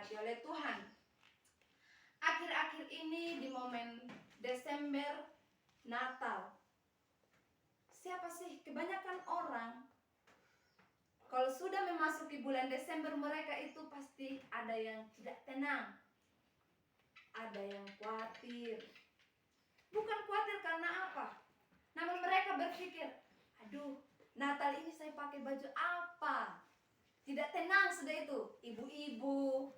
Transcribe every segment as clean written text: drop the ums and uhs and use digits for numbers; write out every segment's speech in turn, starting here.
diberkati oleh Tuhan. Akhir-akhir ini di momen Desember, Natal, siapa sih? Kebanyakan orang kalau sudah memasuki bulan Desember, mereka itu pasti ada yang tidak tenang, ada yang khawatir. Bukan khawatir karena apa, namun mereka berpikir, aduh, Natal ini saya pakai baju apa? Tidak tenang sudah itu. Ibu-ibu,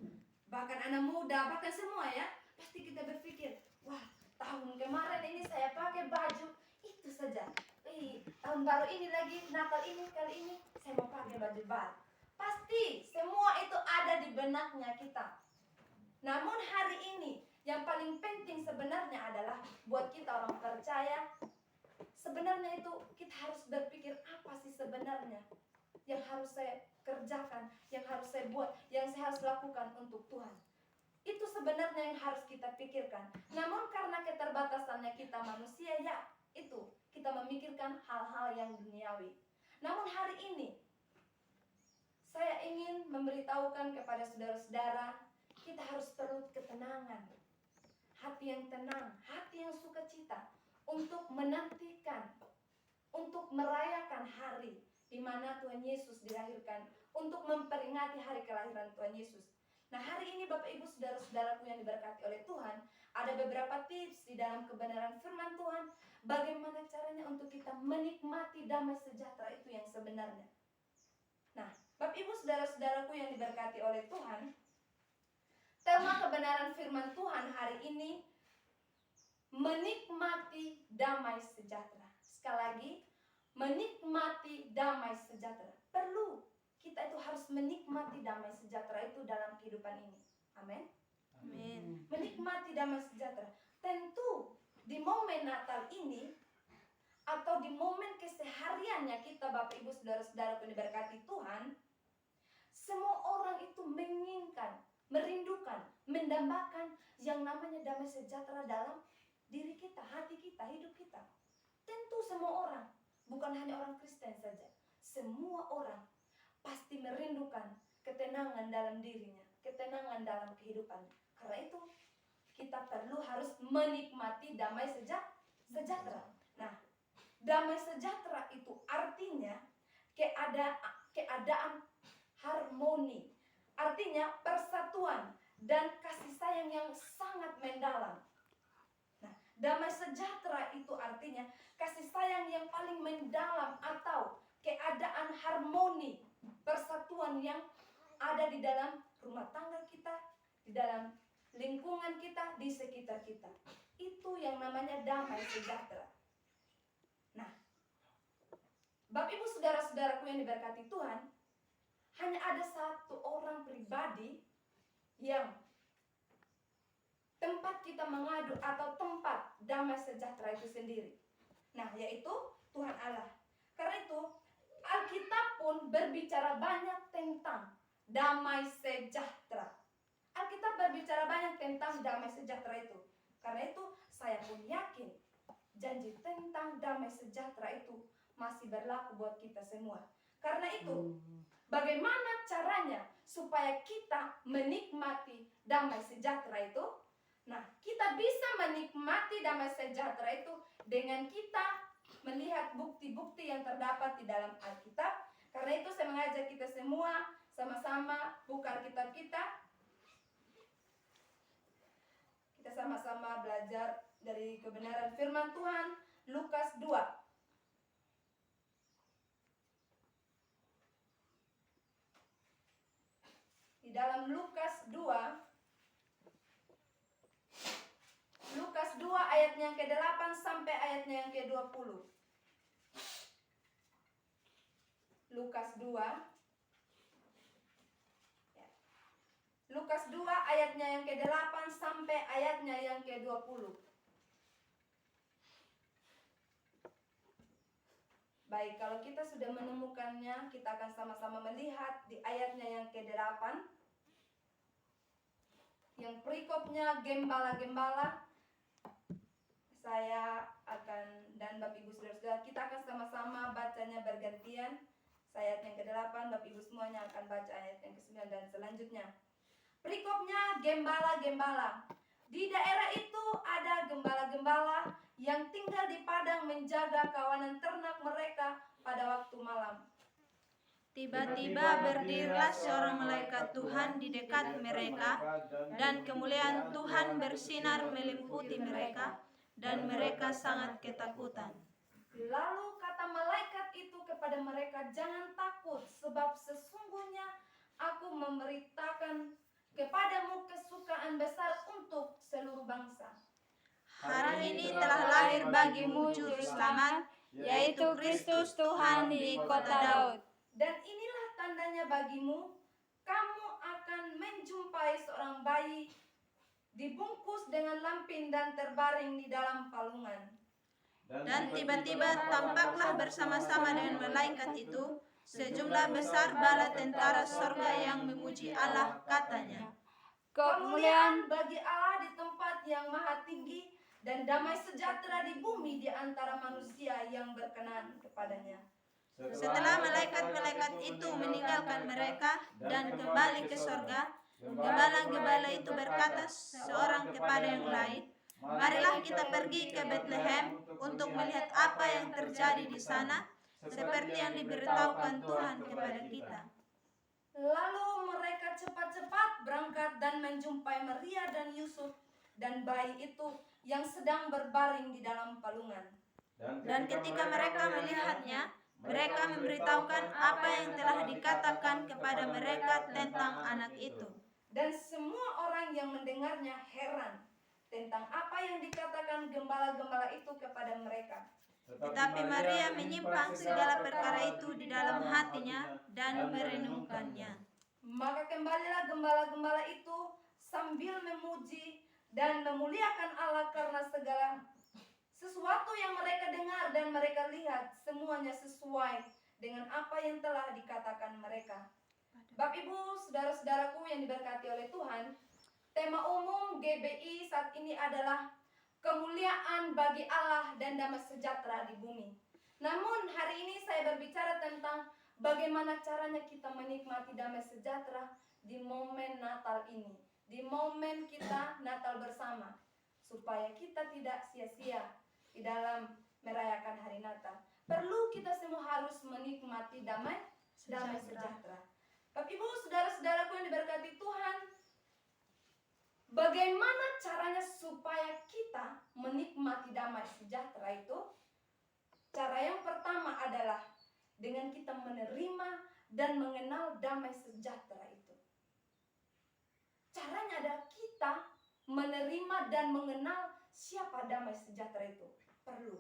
bahkan anak muda, bahkan semua ya, pasti kita berpikir, wah, tahun kemarin ini saya pakai baju itu saja. Tahun baru ini lagi, Natal ini, kali ini saya mau pakai baju baru. Pasti semua itu ada di benaknya kita. Namun hari ini yang paling penting sebenarnya adalah buat kita orang percaya, sebenarnya itu kita harus berpikir apa sih sebenarnya yang harus saya kerjakan, yang harus saya buat, yang saya harus lakukan untuk Tuhan. Itu sebenarnya yang harus kita pikirkan. Namun karena keterbatasannya kita manusia, ya itu kita memikirkan hal-hal yang duniawi. Namun hari ini saya ingin memberitahukan kepada saudara-saudara, kita harus perlu ketenangan, hati yang tenang, hati yang sukacita untuk menantikan, untuk merayakan hari di mana Tuhan Yesus dilahirkan, untuk memperingati hari kelahiran Tuhan Yesus. Nah, hari ini Bapak Ibu saudara-saudaraku yang diberkati oleh Tuhan, ada beberapa tips di dalam kebenaran firman Tuhan, bagaimana caranya untuk kita menikmati damai sejahtera itu yang sebenarnya. Nah, Bapak Ibu saudara-saudaraku yang diberkati oleh Tuhan, tema kebenaran firman Tuhan hari ini, menikmati damai sejahtera. Sekali lagi, menikmati damai sejahtera. Perlu kita itu harus menikmati damai sejahtera itu dalam kehidupan ini. Amin. Amin. Menikmati damai sejahtera. Tentu di momen Natal ini atau di momen kesehariannya kita Bapak Ibu saudara-saudara yang diberkati Tuhan, semua orang itu menginginkan, merindukan, mendambakan yang namanya damai sejahtera dalam diri kita, hati kita, hidup kita. Tentu semua orang, bukan hanya orang Kristen saja. Semua orang pasti merindukan ketenangan dalam dirinya, ketenangan dalam kehidupannya. Karena itu kita perlu harus menikmati damai sejahtera. Nah, damai sejahtera itu artinya keadaan harmoni. Artinya persatuan dan kasih sayang yang sangat mendalam. Nah, damai sejahtera itu artinya kasih sayang yang paling mendalam atau keadaan harmoni, persatuan yang ada di dalam rumah tangga kita, di dalam lingkungan kita, di sekitar kita. Itu yang namanya damai sejahtera. Nah, Bapak Ibu saudara-saudaraku yang diberkati Tuhan, hanya ada satu orang pribadi yang tempat kita mengadu atau tempat damai sejahtera itu sendiri. Nah, yaitu Tuhan Allah. Karena itu Alkitab pun berbicara banyak tentang damai sejahtera. Alkitab berbicara banyak tentang damai sejahtera itu. Karena itu saya pun yakin janji tentang damai sejahtera itu masih berlaku buat kita semua. Karena itu bagaimana caranya supaya kita menikmati damai sejahtera itu? Nah, kita bisa menikmati damai sejahtera itu dengan kita melihat bukti-bukti yang terdapat di dalam Alkitab. Karena itu saya mengajak kita semua sama-sama buka Alkitab kita. Kita sama-sama belajar dari kebenaran firman Tuhan, Lukas 2. Di dalam Lukas 2 ayatnya yang ke-8 sampai ayatnya yang ke-20. Lukas 2 ya. Lukas 2 ayatnya yang ke-8 sampai ayatnya yang ke-20. Baik, kalau kita sudah menemukannya, kita akan sama-sama melihat di ayatnya yang ke-8. Yang perikopnya gembala-gembala. Saya akan, dan Bapak Ibu saudara-saudara, kita akan sama-sama bacanya bergantian. Ayat yang ke-8, Bapak Ibu semuanya akan baca ayat yang ke-9 dan selanjutnya. Berikutnya gembala-gembala. Di daerah itu ada gembala-gembala yang tinggal di padang menjaga kawanan ternak mereka pada waktu malam. Tiba-tiba berdirilah seorang malaikat Tuhan di dekat mereka, dan kemuliaan Tuhan bersinar meliputi mereka, dan mereka sangat ketakutan. Lalu kata malaikat itu kepada mereka, "Jangan takut, sebab sesungguhnya aku memberitakan kepadamu kesukaan besar untuk seluruh bangsa. Hari ini telah lahir bagimu juru selamat, yaitu Kristus Tuhan di kota Daud. Dan inilah tandanya bagimu, kamu akan menjumpai seorang bayi dibungkus dengan lampin dan terbaring di dalam palungan." Dan tiba-tiba tampaklah bersama-sama dengan malaikat itu sejumlah besar bala tentara sorga yang memuji Allah, katanya, "Kemuliaan bagi Allah di tempat yang maha tinggi, dan damai sejahtera di bumi di antara manusia yang berkenan kepadanya." Setelah malaikat-malaikat itu meninggalkan mereka dan kembali ke sorga, gembala-gembala itu berkata seorang kepada yang lain, "Marilah kita pergi ke Betlehem untuk melihat apa yang terjadi di sana, seperti yang diberitahukan Tuhan kepada kita." Lalu mereka cepat-cepat berangkat dan menjumpai Maria dan Yusuf dan bayi itu yang sedang berbaring di dalam palungan. Dan ketika mereka melihatnya, mereka memberitahukan apa yang telah dikatakan kepada mereka tentang anak itu. Dan semua orang yang mendengarnya heran tentang apa yang dikatakan gembala-gembala itu kepada mereka. Tetapi Maria menyimpan segala perkara itu di dalam hatinya dan merenungkannya. Maka kembalilah gembala-gembala itu sambil memuji dan memuliakan Allah karena segala sesuatu yang mereka dengar dan mereka lihat, semuanya sesuai dengan apa yang telah dikatakan mereka. Bapak Ibu, saudara-saudaraku yang diberkati oleh Tuhan, tema umum GBI saat ini adalah kemuliaan bagi Allah dan damai sejahtera di bumi. Namun hari ini saya berbicara tentang bagaimana caranya kita menikmati damai sejahtera di momen Natal ini, di momen kita Natal bersama, supaya kita tidak sia-sia di dalam merayakan hari Natal. Perlu kita semua harus menikmati damai sejahtera. Bapak Ibu, saudara-saudaraku yang diberkati Tuhan, bagaimana caranya supaya kita menikmati damai sejahtera itu? Cara yang pertama adalah dengan kita menerima dan mengenal damai sejahtera itu. Caranya adalah kita menerima dan mengenal siapa damai sejahtera itu. Perlu.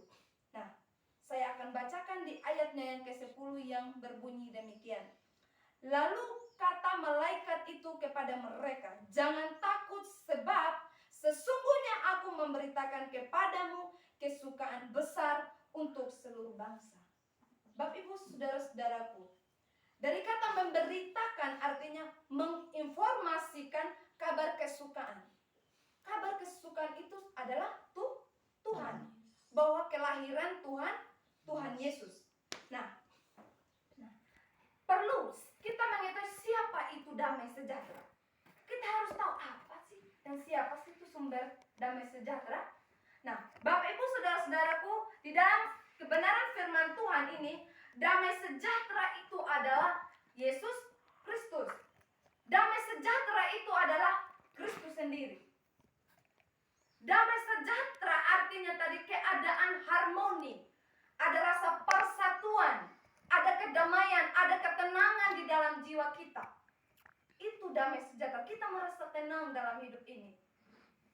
Nah, saya akan bacakan di ayatnya yang ke-10 yang berbunyi demikian. Lalu kata malaikat itu kepada mereka, "Jangan takut, sebab sesungguhnya aku memberitakan kepadamu kesukaan besar untuk seluruh bangsa." Bapak Ibu, saudara-saudaraku, dari kata memberitakan artinya menginformasikan kabar kesukaan. Kabar kesukaan itu adalah Tuhan, bahwa kelahiran Tuhan Yesus. Nah, perlu kita mengetahui siapa itu damai sejahtera. Kita harus tahu apa sih dan siapa sih itu sumber damai sejahtera. Nah, Bapak Ibu, saudara-saudaraku, di dalam kebenaran firman Tuhan ini, damai sejahtera itu adalah Yesus Kristus. Damai sejahtera itu adalah Kristus sendiri. Damai sejahtera artinya tadi keadaan harmoni, ada rasa persatuan, ada kedamaian, ada ketenangan di dalam jiwa kita. Itu damai sejahtera. Kita merasa tenang dalam hidup ini.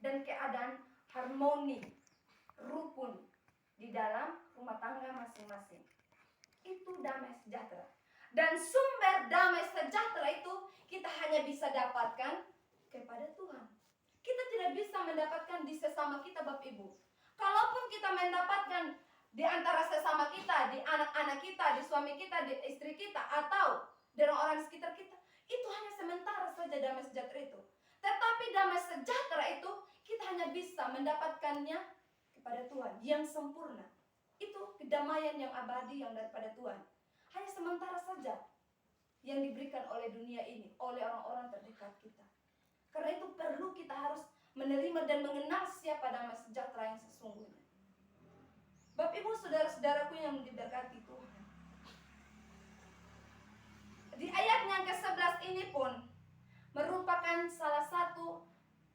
Dan keadaan harmoni, rukun di dalam rumah tangga masing-masing. Itu damai sejahtera. Dan sumber damai sejahtera itu kita hanya bisa dapatkan kepada Tuhan. Kita tidak bisa mendapatkan di sesama kita, Bapak Ibu. Kalaupun kita mendapatkan di antara sesama kita, di anak-anak kita, di suami kita, di istri kita, atau dari orang sekitar kita, itu hanya sementara saja damai sejahtera itu. Tetapi damai sejahtera itu kita hanya bisa mendapatkannya kepada Tuhan yang sempurna. Itu kedamaian yang abadi yang daripada Tuhan. Hanya sementara saja yang diberikan oleh dunia ini, oleh orang-orang terdekat kita. Karena itu perlu kita harus menerima dan mengenal siapa damai sejahtera yang sesungguhnya. Bapak Ibu saudara-saudaraku yang diberkati Tuhan, di ayat yang ke-11 ini pun merupakan salah satu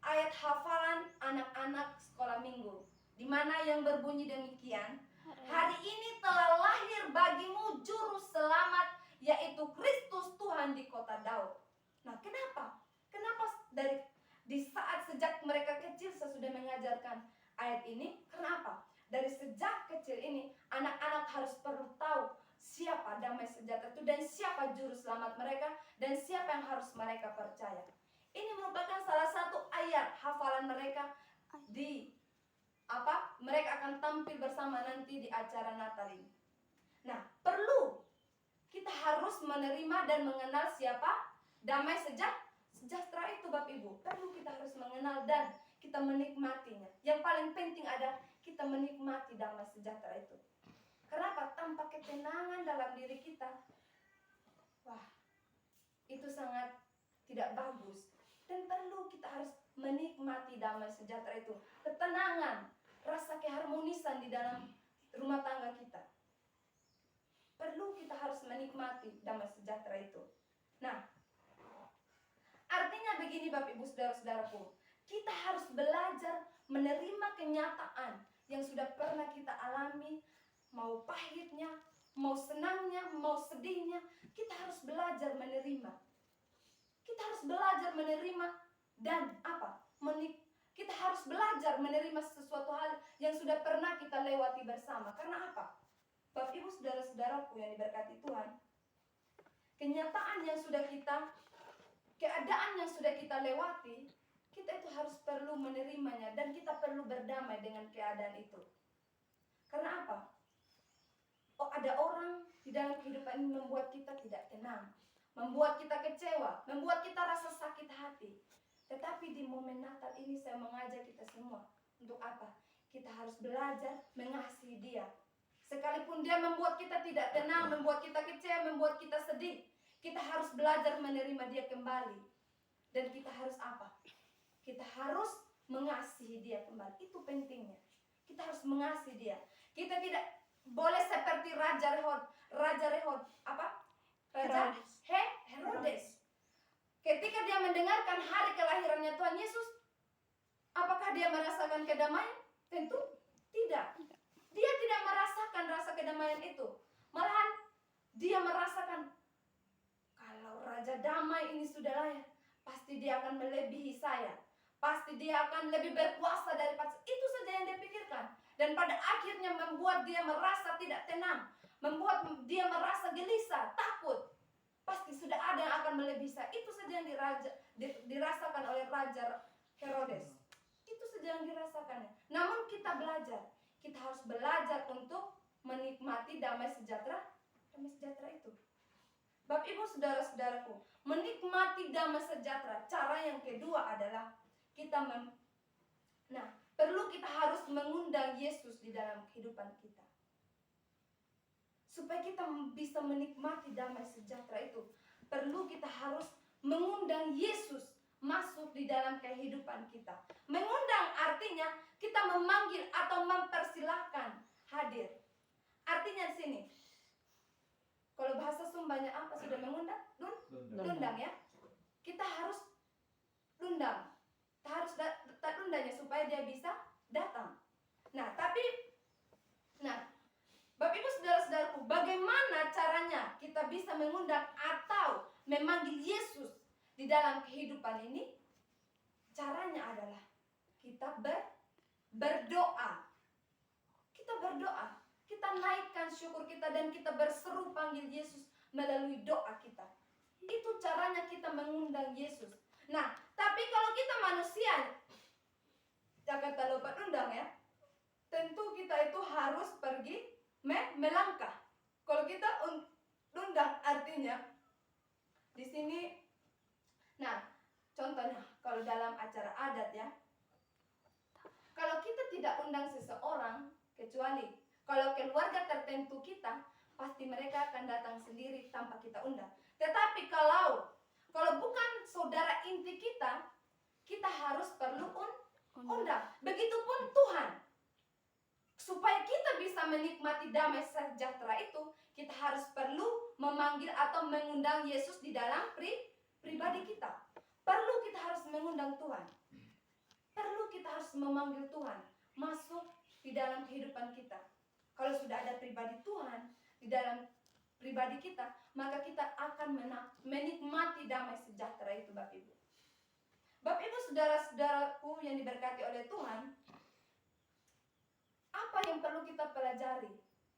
ayat hafalan anak-anak sekolah minggu, di mana yang berbunyi demikian, hari ini telah lahir bagimu juru selamat, yaitu Kristus Tuhan di kota Daud. Nah, kenapa? Kenapa di saat sejak mereka kecil saya sudah mengajarkan ayat ini? Kenapa? Dari sejak kecil ini anak-anak harus perlu tahu siapa damai sejahtera itu dan siapa juru selamat mereka dan siapa yang harus mereka percaya. Ini merupakan salah satu ayat hafalan mereka mereka akan tampil bersama nanti di acara Natal ini. Nah, perlu kita harus menerima dan mengenal siapa damai sejahtera itu, Bapak Ibu. Perlu kita harus mengenal dan kita menikmatinya. Yang paling penting adalah kita menikmati damai sejahtera itu. Kenapa? Tanpa ketenangan dalam diri kita, wah, itu sangat tidak bagus. Dan perlu kita harus menikmati damai sejahtera itu. Ketenangan, rasa keharmonisan di dalam rumah tangga kita. Perlu kita harus menikmati damai sejahtera itu. Nah, artinya begini Bapak Ibu saudara-saudaraku, kita harus belajar menerima kenyataan yang sudah pernah kita alami, mau pahitnya, mau senangnya, mau sedihnya, kita harus belajar menerima. Kita harus belajar menerima dan kita harus belajar menerima sesuatu hal yang sudah pernah kita lewati bersama. Karena apa? Bapak Ibu saudara-saudaraku yang diberkati Tuhan, keadaan yang sudah kita lewati, kita itu harus perlu menerimanya dan kita perlu berdamai dengan keadaan itu. Karena apa? Ada orang di dalam kehidupan ini membuat kita tidak tenang, membuat kita kecewa, membuat kita rasa sakit hati. Tetapi di momen Natal ini saya mengajak kita semua untuk apa? Kita harus belajar mengasihi dia. Sekalipun dia membuat kita tidak tenang, membuat kita kecewa, membuat kita sedih, kita harus belajar menerima dia kembali. Dan kita harus apa? Kita harus mengasihi dia kembali. Itu pentingnya. Kita harus mengasihi dia. Kita tidak boleh seperti Raja Herodes. Ketika dia mendengarkan hari kelahirannya Tuhan Yesus, apakah dia merasakan kedamaian? Tentu tidak. Dia tidak merasakan rasa kedamaian itu. Malahan dia merasakan, kalau Raja Damai ini sudah lahir, pasti dia akan melebihi saya. Pasti dia akan lebih berkuasa daripada saya. Itu saja yang dia pikirkan. Dan pada akhirnya membuat dia merasa tidak tenang, membuat dia merasa gelisah, takut. Pasti sudah ada yang akan melebihi saya. Itu saja yang dirasakan oleh Raja Herodes. Itu saja yang dirasakannya. Namun kita belajar. Kita harus belajar untuk menikmati damai sejahtera itu. Bapak Ibu saudara-saudaraku, menikmati damai sejahtera. Cara yang kedua adalah perlu kita harus mengundang Yesus di dalam kehidupan kita. Supaya kita bisa menikmati damai sejahtera itu, perlu kita harus mengundang Yesus masuk di dalam kehidupan kita. Mengundang artinya kita memanggil atau mempersilahkan hadir. Artinya di sini, kalau bahasa Sumbanya apa sudah mengundang? Undang ya. Kita harus undang. Kita harus undangnya supaya dia bisa datang. Bapak Ibu saudara-saudaraku, bagaimana caranya kita bisa mengundang atau memanggil Yesus di dalam kehidupan ini? Caranya adalah kita berdoa. Kita berdoa. Kita naikkan syukur kita dan kita berseru panggil Yesus melalui doa kita. Itu caranya kita mengundang Yesus. Nah, tapi kalau kita manusia, Jakarta lupa undang ya. Tentu kita itu harus pergi melangkah. Kalau kita undang artinya di sini. Nah, contohnya kalau dalam acara adat ya. Kalau kita tidak undang seseorang, kecuali kalau keluarga tertentu kita, pasti mereka akan datang sendiri tanpa kita undang. Tetapi kalau bukan saudara inti kita, kita harus perlu undang. Begitupun Tuhan. Supaya kita bisa menikmati damai sejahtera itu, kita harus perlu memanggil atau mengundang Yesus di dalam pribadi kita. Perlu kita harus mengundang Tuhan. Perlu kita harus memanggil Tuhan masuk di dalam kehidupan kita. Kalau sudah ada pribadi Tuhan di dalam pribadi kita, maka kita akan menikmati damai sejahtera itu, Bapak Ibu. Bapak Ibu, saudara-saudaraku yang diberkati oleh Tuhan, apa yang perlu kita pelajari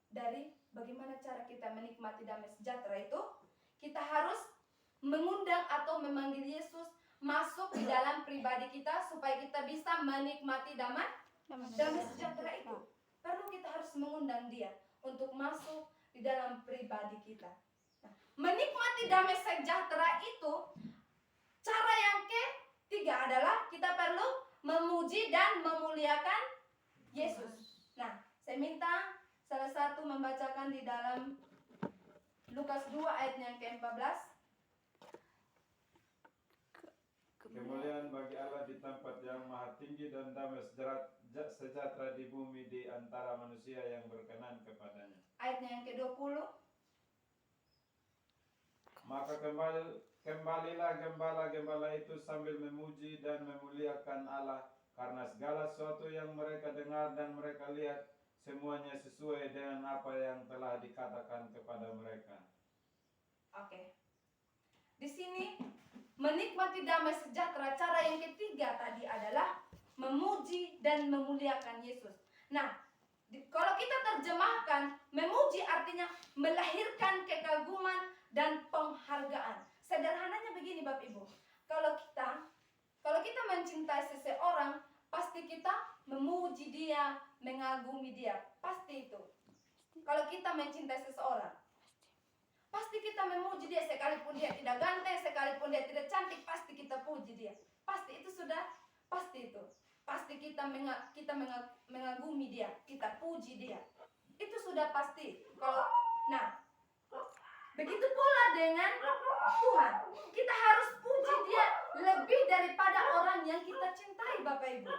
dari bagaimana cara kita menikmati damai sejahtera itu? Kita harus mengundang atau memanggil Yesus masuk di dalam pribadi kita supaya kita bisa menikmati damai sejahtera itu. Perlu kita harus mengundang Dia untuk masuk di dalam pribadi kita. Nah, menikmati damai sejahtera itu, cara yang ketiga adalah kita perlu memuji dan memuliakan Yesus. Nah, saya minta salah satu membacakan di dalam Lukas 2 ayat yang ke-14. Kemuliaan bagi Allah di tempat yang maha tinggi dan damai sejahtera di bumi di antara manusia yang berkenan kepadanya. Ayatnya yang ke-20. Maka kembalilah gembala-gembala itu sambil memuji dan memuliakan Allah, karena segala sesuatu yang mereka dengar dan mereka lihat semuanya sesuai dengan apa yang telah dikatakan kepada mereka. Oke. Di sini menikmati damai sejahtera, cara yang ketiga tadi adalah memuji dan memuliakan Yesus. Nah, kalau kita terjemahkan, memuji artinya melahirkan kekaguman dan penghargaan. Sederhananya begini, Bapak Ibu. Kalau kita mencintai seseorang, pasti kita memuji dia, mengagumi dia. Pasti itu. Kalau kita mencintai seseorang, pasti kita memuji dia, sekalipun dia tidak ganteng, sekalipun dia tidak cantik, pasti kita puji dia. Pasti itu sudah, pasti itu. Pasti kita mengagumi dia, kita puji dia. Itu sudah pasti. Nah, begitu pula dengan Tuhan. Kita harus puji dia lebih daripada orang yang kita cintai, Bapak Ibu.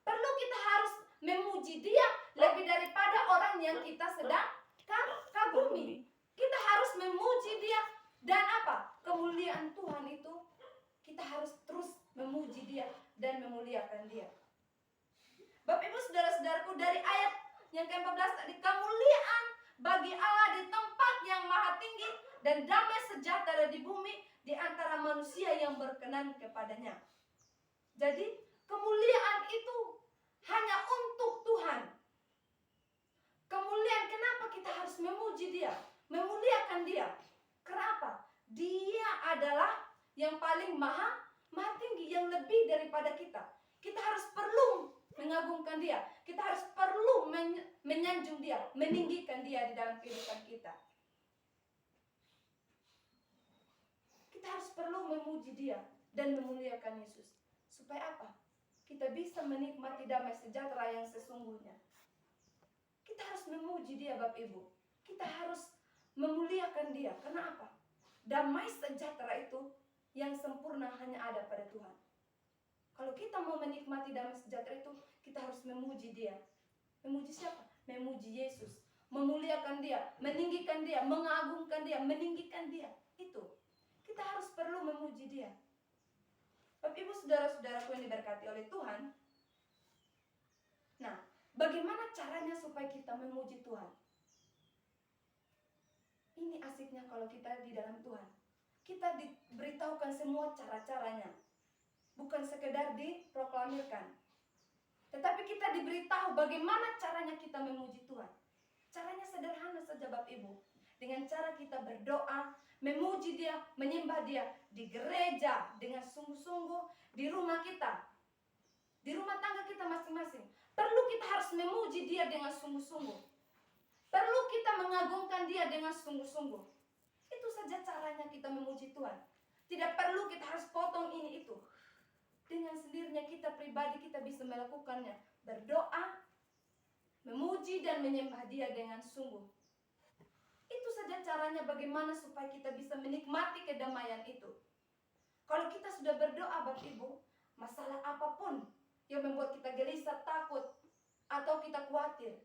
Perlu kita harus memuji dia lebih daripada orang yang kita sedang kagumi. Kita harus memuji dia. Dan apa? Kemuliaan Tuhan itu, kita harus terus memuji dia dan memuliakan dia. Bapak Ibu, saudara-saudaraku, dari ayat yang ke-14 tadi, kemuliaan bagi Allah di tempat yang maha tinggi dan damai sejahtera di bumi di antara manusia yang berkenan kepadanya. Jadi, kemuliaan itu hanya untuk Tuhan. Kemuliaan, kenapa kita harus memuji dia? Memuliakan dia. Kenapa? Dia adalah yang paling maha tinggi, yang lebih daripada kita. Kita harus perlu mengagungkan dia. Kita harus perlu menyanjung dia, meninggikan dia di dalam kehidupan kita. Kita harus perlu memuji dia dan memuliakan Yesus. Supaya apa? Kita bisa menikmati damai sejahtera yang sesungguhnya. Kita harus memuji dia, Bapak Ibu. Kita harus memuliakan dia. Kenapa? Damai sejahtera itu yang sempurna hanya ada pada Tuhan. Kalau kita mau menikmati damai sejahtera itu, kita harus memuji dia. Memuji siapa? Memuji Yesus. Memuliakan dia, meninggikan dia, mengagungkan dia, meninggikan dia. Itu. Kita harus perlu memuji dia. Bapak Ibu, saudara-saudaraku yang diberkati oleh Tuhan. Nah, bagaimana caranya supaya kita memuji Tuhan? Ini asiknya kalau kita di dalam Tuhan. Kita diberitahukan semua cara-caranya. Bukan sekedar diproklamirkan. Tetapi kita diberitahu bagaimana caranya kita memuji Tuhan. Caranya sederhana saja, Bapak Ibu. Dengan cara kita berdoa, memuji dia, menyembah dia. Di gereja, dengan sungguh-sungguh. Di rumah kita. Di rumah tangga kita masing-masing. Perlu kita harus memuji dia dengan sungguh-sungguh. Perlu kita mengagungkan dia dengan sungguh-sungguh. Itu saja caranya kita memuji Tuhan. Tidak perlu kita harus potong ini itu. Dengan sendirinya kita pribadi kita bisa melakukannya. Berdoa, memuji dan menyembah dia dengan sungguh. Itu saja caranya bagaimana supaya kita bisa menikmati kedamaian itu. Kalau kita sudah berdoa, Bapak Ibu, masalah apapun yang membuat kita gelisah, takut, atau kita khawatir.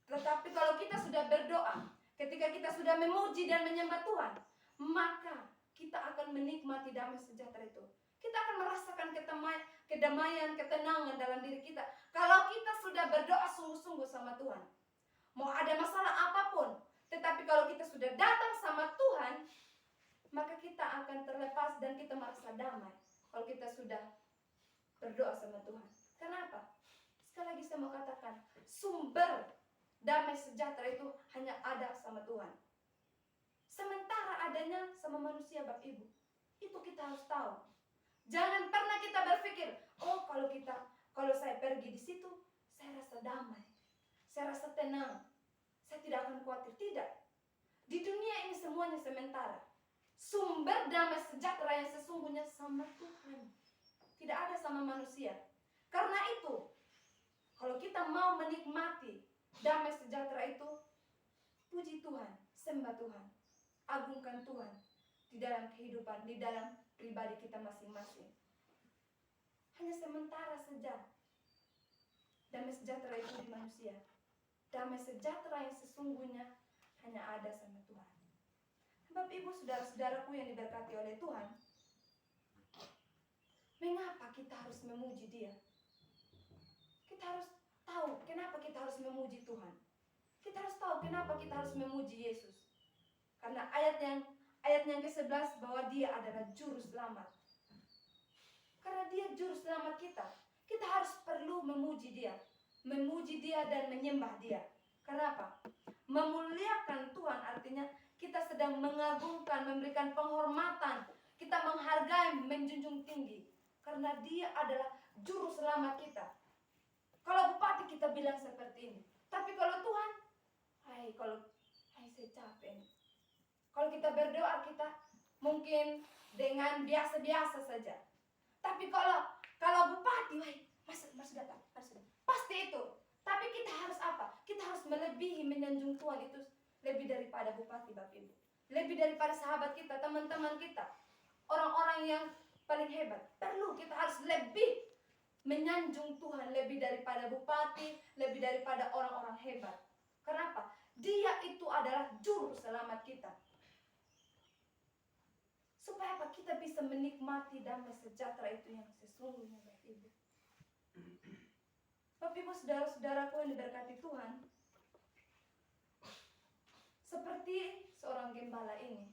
Tetapi kalau kita sudah berdoa, ketika kita sudah memuji dan menyembah Tuhan, maka kita akan menikmati damai sejahtera itu. Kita akan merasakan kedamaian, ketenangan dalam diri kita. Kalau kita sudah berdoa sungguh-sungguh sama Tuhan. Mau ada masalah apapun, tetapi kalau kita sudah datang sama Tuhan, maka kita akan terlepas dan kita merasa damai. Kalau kita sudah berdoa sama Tuhan. Kenapa? Sekali lagi saya mau katakan, sumber damai sejahtera itu hanya ada sama Tuhan. Sementara adanya sama manusia, Bapak Ibu. Itu kita harus tahu. Jangan pernah kita berpikir, oh kalau saya pergi di situ, saya rasa damai. Saya rasa tenang. Saya tidak akan khawatir. Tidak. Di dunia ini semuanya sementara. Sumber damai sejahtera yang sesungguhnya sama Tuhan. Tidak ada sama manusia. Karena itu, kalau kita mau menikmati damai sejahtera itu, puji Tuhan, sembah Tuhan, agungkan Tuhan di dalam kehidupan, di dalam pribadi kita masing-masing. Hanya sementara saja damai sejahtera itu di manusia. Damai sejahtera yang sesungguhnya hanya ada sama Tuhan. Bapak Ibu, saudara-saudaraku yang diberkati oleh Tuhan, mengapa kita harus memuji Dia? Kita harus tahu kenapa kita harus memuji Tuhan. Kita harus tahu kenapa kita harus memuji Yesus. Karena ayat yang ke-11 bahwa Dia adalah juru selamat. Karena Dia juru selamat kita, kita harus perlu memuji Dia. Memuji Dia dan menyembah Dia. Kenapa? Memuliakan Tuhan artinya kita sedang mengagungkan, memberikan penghormatan, kita menghargai, menjunjung tinggi. Karena Dia adalah juru selamat kita. Kalau bupati kita bilang seperti ini. Tapi kalau Tuhan, saya capek nih. Kalau kita berdoa, kita mungkin dengan biasa-biasa saja. Tapi kalau bupati, masuk datang. Pasti itu. Tapi kita harus apa? Kita harus melebihi, menyanjung Tuhan itu lebih daripada bupati, Bapak Ibu. Lebih daripada sahabat kita, teman-teman kita. Orang-orang yang paling hebat. Perlu kita harus lebih menyanjung Tuhan lebih daripada bupati, lebih daripada orang-orang hebat. Kenapa? Dia itu adalah juru selamat kita. Supaya apa? Kita bisa menikmati damai sejahtera itu yang sesungguhnya, Bapak Ibu. Bapak Ibu, saudara-saudaraku yang diberkati Tuhan, seperti seorang gembala ini,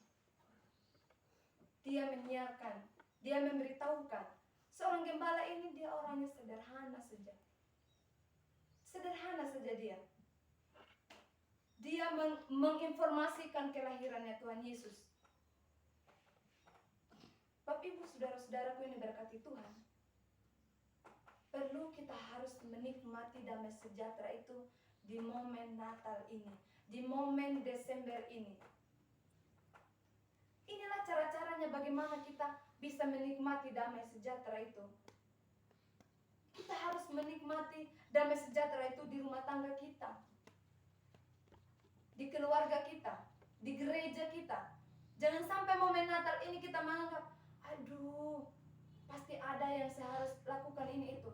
dia menyiarkan, dia memberitahukan. Seorang gembala ini dia orangnya sederhana saja. Sederhana saja dia. Dia menginformasikan kelahirannya Tuhan Yesus. Bapak Ibu, saudara-saudaraku yang diberkati Tuhan, perlu kita harus menikmati damai sejahtera itu di momen Natal ini, di momen Desember ini. Inilah cara-caranya bagaimana kita bisa menikmati damai sejahtera itu. Kita harus menikmati damai sejahtera itu di rumah tangga kita, di keluarga kita, di gereja kita. Jangan sampai momen Natal ini kita menganggap, aduh, pasti ada yang saya harus lakukan ini itu.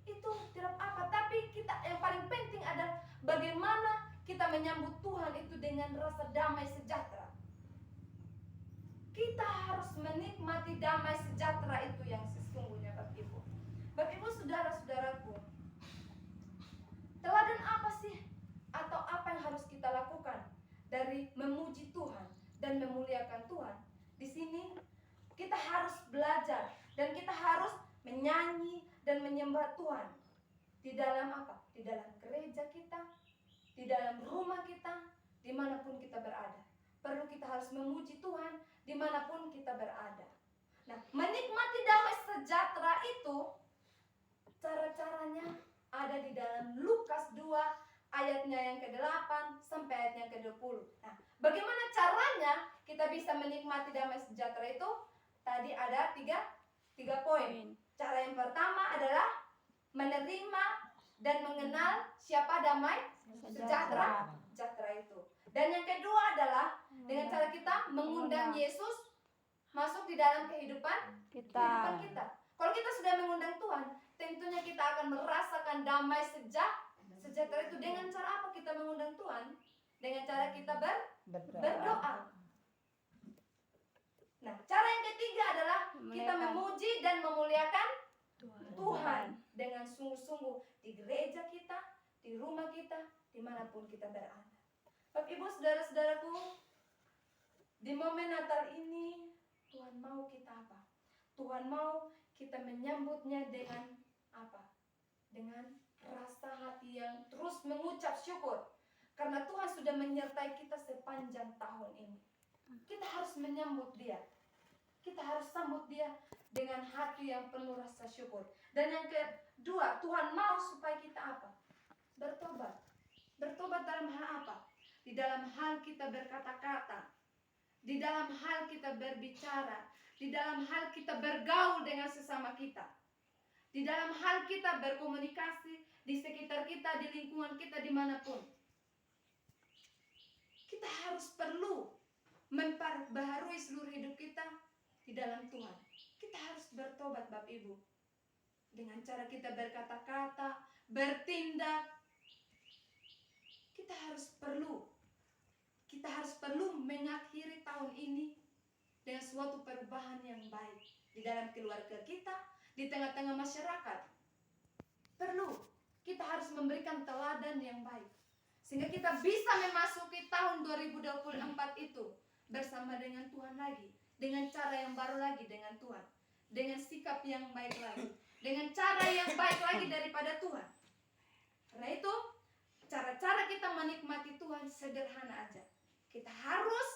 Itu tidak apa, tapi kita yang paling penting adalah bagaimana kita menyambut Tuhan itu dengan rasa damai sejahtera. Kita harus menikmati damai sejahtera itu yang sesungguhnya, Bapak Ibu. Bapak Ibu, saudara-saudaraku, teladan apa sih atau apa yang harus kita lakukan dari memuji Tuhan dan memuliakan Tuhan? Di sini kita harus belajar dan kita harus menyanyi dan menyembah Tuhan. Di dalam apa? Di dalam gereja kita, di dalam rumah kita, dimanapun kita berada. Perlu kita harus memuji Tuhan dimanapun kita berada. Nah, menikmati damai sejahtera itu cara-caranya ada di dalam Lukas 2 ayatnya yang ke-8 sampai ayatnya ke-20. Nah, bagaimana caranya kita bisa menikmati damai sejahtera itu? Tadi ada tiga poin. Cara yang pertama adalah menerima dan mengenal siapa damai sejahtera itu. Dan yang kedua adalah dengan cara kita mengundang Yesus masuk di dalam kehidupan kita. Kalau kita sudah mengundang Tuhan, tentunya kita akan merasakan damai sejahtera itu. Dengan cara apa kita mengundang Tuhan? Dengan cara kita berdoa. Nah, cara yang ketiga adalah kita memuji dan memuliakan Tuhan dengan sungguh-sungguh di gereja kita, di rumah kita, dimanapun kita berada. Bapak Ibu, saudara-saudaraku, di momen Natal ini Tuhan mau kita apa? Tuhan mau kita menyambutnya dengan apa? Dengan rasa hati yang terus mengucap syukur. Karena Tuhan sudah menyertai kita sepanjang tahun ini. Kita harus menyambut Dia. Kita harus sambut Dia dengan hati yang penuh rasa syukur. Dan yang kedua, Tuhan mau supaya kita apa? Bertobat. Bertobat dalam hal apa? Di dalam hal kita berkata-kata, di dalam hal kita berbicara, di dalam hal kita bergaul dengan sesama kita, di dalam hal kita berkomunikasi di sekitar kita, di lingkungan kita, dimanapun. Kita harus perlu memperbaharui seluruh hidup kita di dalam Tuhan. Kita harus bertobat, Bapak Ibu, dengan cara kita berkata-kata, bertindak. Kita harus perlu mengakhiri tahun ini dengan suatu perubahan yang baik di dalam keluarga kita, di tengah-tengah masyarakat. Kita harus memberikan teladan yang baik sehingga kita bisa memasuki tahun 2024 itu bersama dengan Tuhan lagi, dengan cara yang baru lagi dengan Tuhan, dengan sikap yang baik lagi, dengan cara yang baik lagi daripada Tuhan. Karena itu cara-cara kita menikmati Tuhan sederhana aja. Kita harus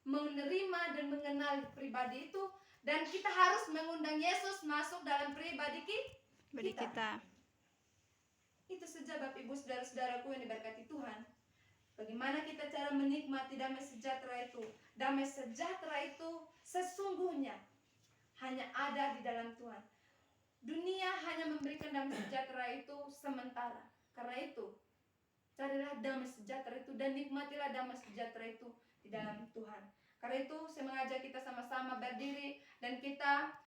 menerima dan mengenal pribadi itu, dan kita harus mengundang Yesus masuk dalam pribadi kita. Itu saja Bapak Ibu, saudara-saudaraku yang diberkati Tuhan. Bagaimana kita cara menikmati damai sejahtera itu? Damai sejahtera itu sesungguhnya hanya ada di dalam Tuhan. Dunia hanya memberikan damai sejahtera itu sementara. Karena itu, carilah damai sejahtera itu dan nikmatilah damai sejahtera itu di dalam Tuhan. Karena itu, saya mengajak kita sama-sama berdiri dan kita